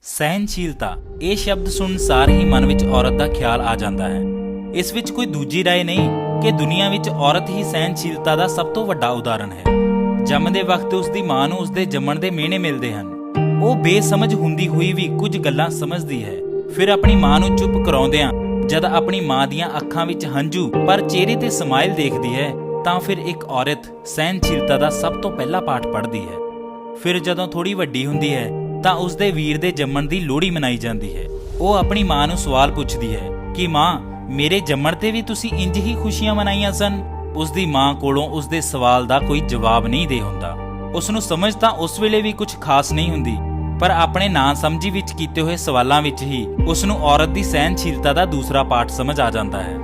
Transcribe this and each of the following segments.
ਸਹਿਨਸ਼ੀਲਤਾ ਇਹ ਸ਼ਬਦ ਸੁਣਨ ਸਾਰ ਹੀ ਮਨ ਵਿੱਚ ਔਰਤ ਦਾ ਖਿਆਲ ਆ ਜਾਂਦਾ ਹੈ। ਇਸ ਵਿੱਚ ਕੋਈ ਦੂਜੀ ਰਾਏ ਨਹੀਂ ਕਿ ਦੁਨੀਆ ਵਿੱਚ ਔਰਤ ਹੀ ਸਹਿਨਸ਼ੀਲਤਾ ਦਾ ਸਭ ਤੋਂ ਵੱਡਾ ਉਦਾਹਰਣ ਹੈ। ਜੰਮਦੇ ਵਕਤ ਉਸ ਦੀ ਮਾਂ ਨੂੰ ਉਸਦੇ ਜੰਮਣ ਦੇ ਮਿਹਣੇ ਮਿਲਦੇ ਹਨ। ਉਹ ਬੇਸਮਝ ਹੁੰਦੀ ਹੋਈ ਵੀ ਕੁਝ ਗੱਲਾਂ ਸਮਝਦੀ ਹੈ। ਫਿਰ ਆਪਣੀ ਮਾਂ ਨੂੰ ਚੁੱਪ ਕਰਾਉਂਦਿਆਂ ਜਦ ਆਪਣੀ ਮਾਂ ਦੀਆਂ ਅੱਖਾਂ ਵਿੱਚ ਹੰਝੂ ਪਰ ਚਿਹਰੇ ਤੇ ਸਮਾਈਲ ਦੇਖਦੀ ਹੈ ਤਾਂ ਫਿਰ ਇੱਕ ਔਰਤ ਸਹਿਨਸ਼ੀਲਤਾ ਦਾ ਸਭ ਤੋਂ ਪਹਿਲਾ ਪਾਠ ਪੜ੍ਹਦੀ ਹੈ। ਫਿਰ ਜਦੋਂ ਥੋੜੀ ਵੱਡੀ ਹੁੰਦੀ ਹੈ ਤਾਂ ਉਸਦੇ ਵੀਰ ਦੇ ਜੰਮਣ ਦੀ ਲੋਹੜੀ ਮਨਾਈ ਜਾਂਦੀ ਹੈ। ਉਹ ਆਪਣੀ ਮਾਂ ਨੂੰ ਸਵਾਲ ਪੁੱਛਦੀ ਹੈ ਕਿ ਮਾਂ, ਮੇਰੇ ਜੰਮਣ ਤੇ ਵੀ ਤੁਸੀਂ ਇੰਜ ਹੀ ਖੁਸ਼ੀਆਂ ਮਨਾਈਆਂ ਸਨ। ਉਸਦੀ ਮਾਂ ਕੋਲੋਂ ਉਸਦੇ ਸਵਾਲ ਦਾ ਕੋਈ ਜਵਾਬ ਨਹੀਂ ਦੇ ਹੁੰਦਾ। ਉਸ ਨੂੰ ਸਮਝ ਤਾਂ ਉਸ ਵੇਲੇ ਵੀ ਕੁਝ ਖਾਸ ਨਹੀਂ ਹੁੰਦੀ, ਪਰ ਆਪਣੇ ਨਾ ਸਮਝੀ ਵਿੱਚ ਕੀਤੇ ਹੋਏ ਸਵਾਲਾਂ ਵਿੱਚ ਹੀ ਉਸ ਨੂੰ ਔਰਤ ਦੀ ਸਹਿਨਸ਼ੀਲਤਾ ਦਾ ਦੂਸਰਾ ਪਾਠ ਸਮਝ ਆ ਜਾਂਦਾ ਹੈ।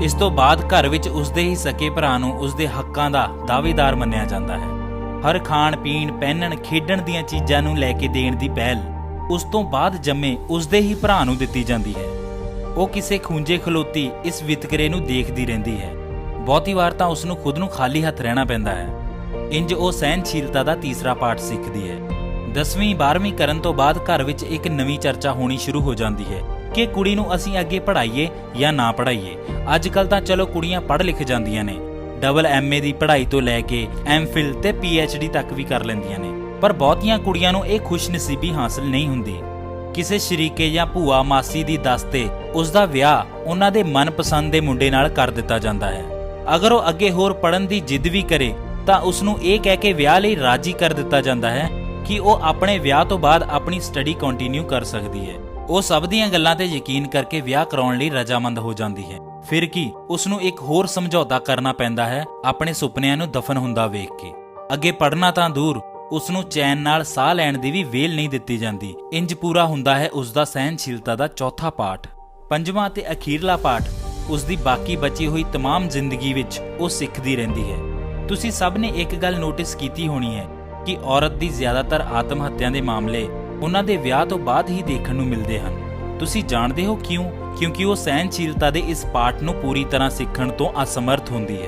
ਇਸ ਤੋਂ ਬਾਅਦ ਘਰ ਵਿੱਚ ਉਸਦੇ ਹੀ ਸਕੇ ਭਰਾ ਨੂੰ ਉਸਦੇ ਹੱਕਾਂ ਦਾ ਦਾਅਵੇਦਾਰ ਮੰਨਿਆ ਜਾਂਦਾ ਹੈ। ਹਰ ਖਾਣ ਪੀਣ ਪਹਿਨਣ ਖੇਡਣ ਦੀਆਂ ਚੀਜ਼ਾਂ ਨੂੰ ਲੈ ਕੇ ਦੇਣ ਦੀ ਪਹਿਲ ਉਸ ਤੋਂ ਬਾਅਦ ਜੰਮੇ ਉਸਦੇ ਹੀ ਭਰਾ ਨੂੰ ਦਿੱਤੀ ਜਾਂਦੀ ਹੈ। ਉਹ ਕਿਸੇ ਖੂੰਜੇ ਖਲੋਤੀ ਇਸ ਵਿਤਕਰੇ ਨੂੰ ਦੇਖਦੀ ਰਹਿੰਦੀ ਹੈ। ਬਹੁਤੀ ਵਾਰ ਤਾਂ ਉਸ ਨੂੰ ਖੁਦ ਨੂੰ ਖਾਲੀ ਹੱਥ ਰਹਿਣਾ ਪੈਂਦਾ ਹੈ। ਇੰਜ ਉਹ ਸਹਿਨਸ਼ੀਲਤਾ ਦਾ ਤੀਸਰਾ ਪਾਠ ਸਿੱਖਦੀ ਹੈ। 10ਵੀਂ 12ਵੀਂ ਕਰਨ ਤੋਂ ਬਾਅਦ ਘਰ ਵਿੱਚ ਇੱਕ ਨਵੀਂ ਚਰਚਾ ਹੋਣੀ ਸ਼ੁਰੂ ਹੋ ਜਾਂਦੀ ਹੈ ਕਿ ਕੁੜੀ ਨੂੰ ਅਸੀਂ ਅੱਗੇ ਪੜ੍ਹਾਈਏ ਜਾਂ ਨਾ ਪੜ੍ਹਾਈਏ। ਅੱਜ ਕੱਲ੍ਹ ਤਾਂ ਚਲੋ ਕੁੜੀਆਂ ਪੜ੍ਹ ਲਿਖ ਜਾਂਦੀਆਂ ਨੇ, ਡਬਲ MA ਦੀ ਪੜ੍ਹਾਈ ਤੋਂ ਲੈ ਕੇ MPhil ਤੇ PhD ਤੱਕ ਵੀ ਕਰ ਲੈਂਦੀਆਂ ਨੇ, ਪਰ ਬਹੁਤੀਆਂ ਕੁੜੀਆਂ ਨੂੰ ਇਹ ਖੁਸ਼ਨਸੀਬੀ ਹਾਸਲ ਨਹੀਂ ਹੁੰਦੀ। ਕਿਸੇ ਸ਼ਰੀਕੇ ਜਾਂ ਭੂਆ ਮਾਸੀ ਦੀ ਦੱਸ ਤੇ ਉਸ ਦਾ ਵਿਆਹ ਉਹਨਾਂ ਦੇ ਮਨਪਸੰਦ ਦੇ ਮੁੰਡੇ ਨਾਲ ਕਰ ਦਿੱਤਾ ਜਾਂਦਾ ਹੈ। ਅਗਰ ਉਹ ਅੱਗੇ ਹੋਰ ਪੜ੍ਹਨ ਦੀ ਜਿੱਦ ਵੀ ਕਰੇ ਤਾਂ ਉਸ ਨੂੰ ਇਹ ਕਹਿ ਕੇ ਵਿਆਹ ਲਈ ਰਾਜ਼ੀ ਕਰ ਦਿੱਤਾ ਜਾਂਦਾ ਹੈ ਕਿ ਉਹ ਆਪਣੇ ਵਿਆਹ ਤੋਂ ਬਾਅਦ ਆਪਣੀ ਸਟੱਡੀ ਕੰਟੀਨਿਊ ਕਰ ਸਕਦੀ ਹੈ। ਉਹ ਸਭ ਦੀਆਂ ਗੱਲਾਂ ਤੇ ਯਕੀਨ ਕਰਕੇ ਵਿਆਹ ਕਰਾਉਣ ਲਈ ਰਜ਼ਾਮੰਦ ਹੋ ਜਾਂਦੀ ਹੈ। ਫਿਰ ਕੀ ਉਸ ਨੂੰ ਇੱਕ ਹੋਰ ਸਮਝੌਤਾ ਕਰਨਾ ਪੈਂਦਾ ਹੈ ਆਪਣੇ ਸੁਪਨਿਆਂ ਨੂੰ ਦਫਨ ਹੁੰਦਾ ਵੇਖ ਕੇ। ਅੱਗੇ ਪੜ੍ਹਨਾ ਤਾਂ ਦੂਰ, ਉਸ ਨੂੰ ਚੈਨ ਨਾਲ ਸਾਹ ਲੈਣ ਦੀ ਵੀ ਵੇਲ ਨਹੀਂ ਦਿੱਤੀ ਜਾਂਦੀ। ਇੰਜ ਪੂਰਾ ਹੁੰਦਾ ਹੈ ਉਸ ਦਾ ਸਹਿਨਸ਼ੀਲਤਾ ਦਾ ਚੌਥਾ ਪਾਠ। ਪੰਜਵਾਂ ਅਤੇ ਅਖੀਰਲਾ ਪਾਠ ਉਸ ਦੀ ਬਾਕੀ ਬਚੀ ਹੋਈ ਤਮਾਮ ਜ਼ਿੰਦਗੀ ਵਿੱਚ ਉਹ ਸਿੱਖਦੀ ਰਹਿੰਦੀ ਹੈ। ਤੁਸੀਂ ਸਭ ਨੇ ਇੱਕ ਗੱਲ ਨੋਟਿਸ ਕੀਤੀ ਹੋਣੀ ਹੈ ਕਿ ਔਰਤ ਦੀ ਜ਼ਿਆਦਾਤਰ ਆਤਮ ਹੱਤਿਆ ਦੇ ਮਾਮਲੇ ਉਹਨਾਂ ਦੇ ਵਿਆਹ ਤੋਂ ਬਾਅਦ ਹੀ ਦੇਖਣ ਨੂੰ ਮਿਲਦੇ ਹਨ। ਤੁਸੀਂ ਜਾਣਦੇ ਹੋ ਕਿਉਂ? ਕਿਉਂਕਿ ਉਹ ਸਹਿਨਸ਼ੀਲਤਾ ਦੇ ਇਸ ਪਾਠ ਨੂੰ ਪੂਰੀ ਤਰ੍ਹਾਂ ਸਿੱਖਣ ਤੋਂ ਅਸਮਰਥ ਹੁੰਦੀ ਹੈ।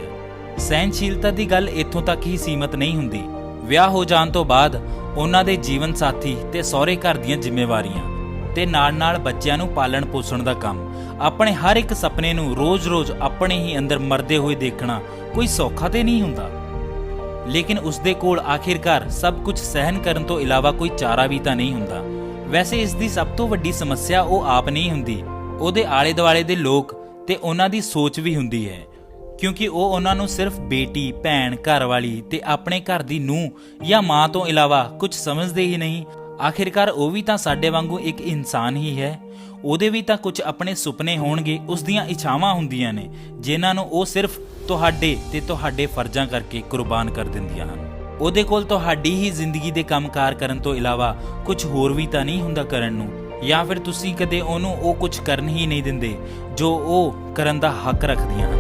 ਸਹਿਨਸ਼ੀਲਤਾ ਦੀ ਗੱਲ ਇੱਥੋਂ ਤੱਕ ਹੀ ਸੀਮਤ ਨਹੀਂ ਹੁੰਦੀ। ਵਿਆਹ ਹੋ ਜਾਣ ਤੋਂ ਬਾਅਦ ਉਹਨਾਂ ਦੇ ਜੀਵਨ ਸਾਥੀ ਤੇ ਸਹੁਰੇ ਘਰ ਦੀਆਂ ਜ਼ਿੰਮੇਵਾਰੀਆਂ ਤੇ ਨਾਲ-ਨਾਲ ਬੱਚਿਆਂ ਨੂੰ ਪਾਲਣ ਪੋਸ਼ਣ ਦਾ ਕੰਮ, ਆਪਣੇ ਹਰ ਇੱਕ ਸੁਪਨੇ ਨੂੰ ਰੋਜ਼-ਰੋਜ਼ ਆਪਣੇ ਹੀ ਅੰਦਰ ਮਰਦੇ ਹੋਏ ਦੇਖਣਾ ਕੋਈ ਸੌਖਾ ਤੇ ਨਹੀਂ ਹੁੰਦਾ। ਲੇਕਿਨ ਉਸਦੇ ਕੋਲ ਆਖਿਰਕਾਰ ਸਭ ਕੁਝ ਸਹਿਨ ਕਰਨ ਤੋਂ ਇਲਾਵਾ ਕੋਈ ਚਾਰਾ ਵੀ ਤਾਂ ਨਹੀਂ ਹੁੰਦਾ। ਵੈਸੇ ਇਸ ਦੀ ਸਭ ਤੋਂ ਵੱਡੀ ਸਮੱਸਿਆ ਉਹ ਆਪ ਨਹੀਂ ਹੁੰਦੀ, ਉਹਦੇ ਆਲੇ ਦੁਆਲੇ ਦੇ ਲੋਕ ਤੇ ਉਹਨਾਂ ਦੀ ਸੋਚ ਵੀ ਹੁੰਦੀ ਹੈ, ਕਿਉਂਕਿ ਉਹ ਉਹਨਾਂ ਨੂੰ ਸਿਰਫ ਬੇਟੀ, ਭੈਣ, ਘਰਵਾਲੀ ਤੇ ਆਪਣੇ ਘਰ ਦੀ ਨੂੰਹ ਜਾਂ ਮਾਂ ਤੋਂ ਇਲਾਵਾ ਕੁਝ ਸਮਝਦੇ ਹੀ ਨਹੀਂ। ਆਖਿਰਕਾਰ ਉਹ ਵੀ ਤਾਂ ਸਾਡੇ ਵਾਂਗੂ ਇੱਕ ਇਨਸਾਨ ਹੀ ਹੈ। ਉਹਦੇ ਵੀ ਤਾਂ ਕੁਝ ਆਪਣੇ ਸੁਪਨੇ ਹੋਣਗੇ, ਉਸ ਦੀਆਂ ਇੱਛਾਵਾਂ ਹੁੰਦੀਆਂ ਨੇ ਜਿਨ੍ਹਾਂ ਨੂੰ ਉਹ ਸਿਰਫ ਤੁਹਾਡੇ ਤੇ ਤੁਹਾਡੇ ਫਰਜ਼ਾਂ ਕਰਕੇ ਕੁਰਬਾਨ ਕਰ ਦਿੰਦੀਆਂ ਹਨ। ਉਹਦੇ ਕੋਲ ਤੁਹਾਡੀ ਹੀ ਜ਼ਿੰਦਗੀ ਦੇ ਕੰਮਕਾਰ ਕਰਨ ਤੋਂ ਇਲਾਵਾ ਕੁਝ ਹੋਰ ਵੀ ਤਾਂ ਨਹੀਂ ਹੁੰਦਾ ਕਰਨ ਨੂੰ, ਜਾਂ ਫਿਰ ਤੁਸੀਂ ਕਦੇ ਉਹਨੂੰ ਉਹ ਕੁਝ ਕਰਨ ਹੀ ਨਹੀਂ ਦਿੰਦੇ ਜੋ ਉਹ ਕਰਨ ਦਾ ਹੱਕ ਰੱਖਦੀਆਂ ਹਨ।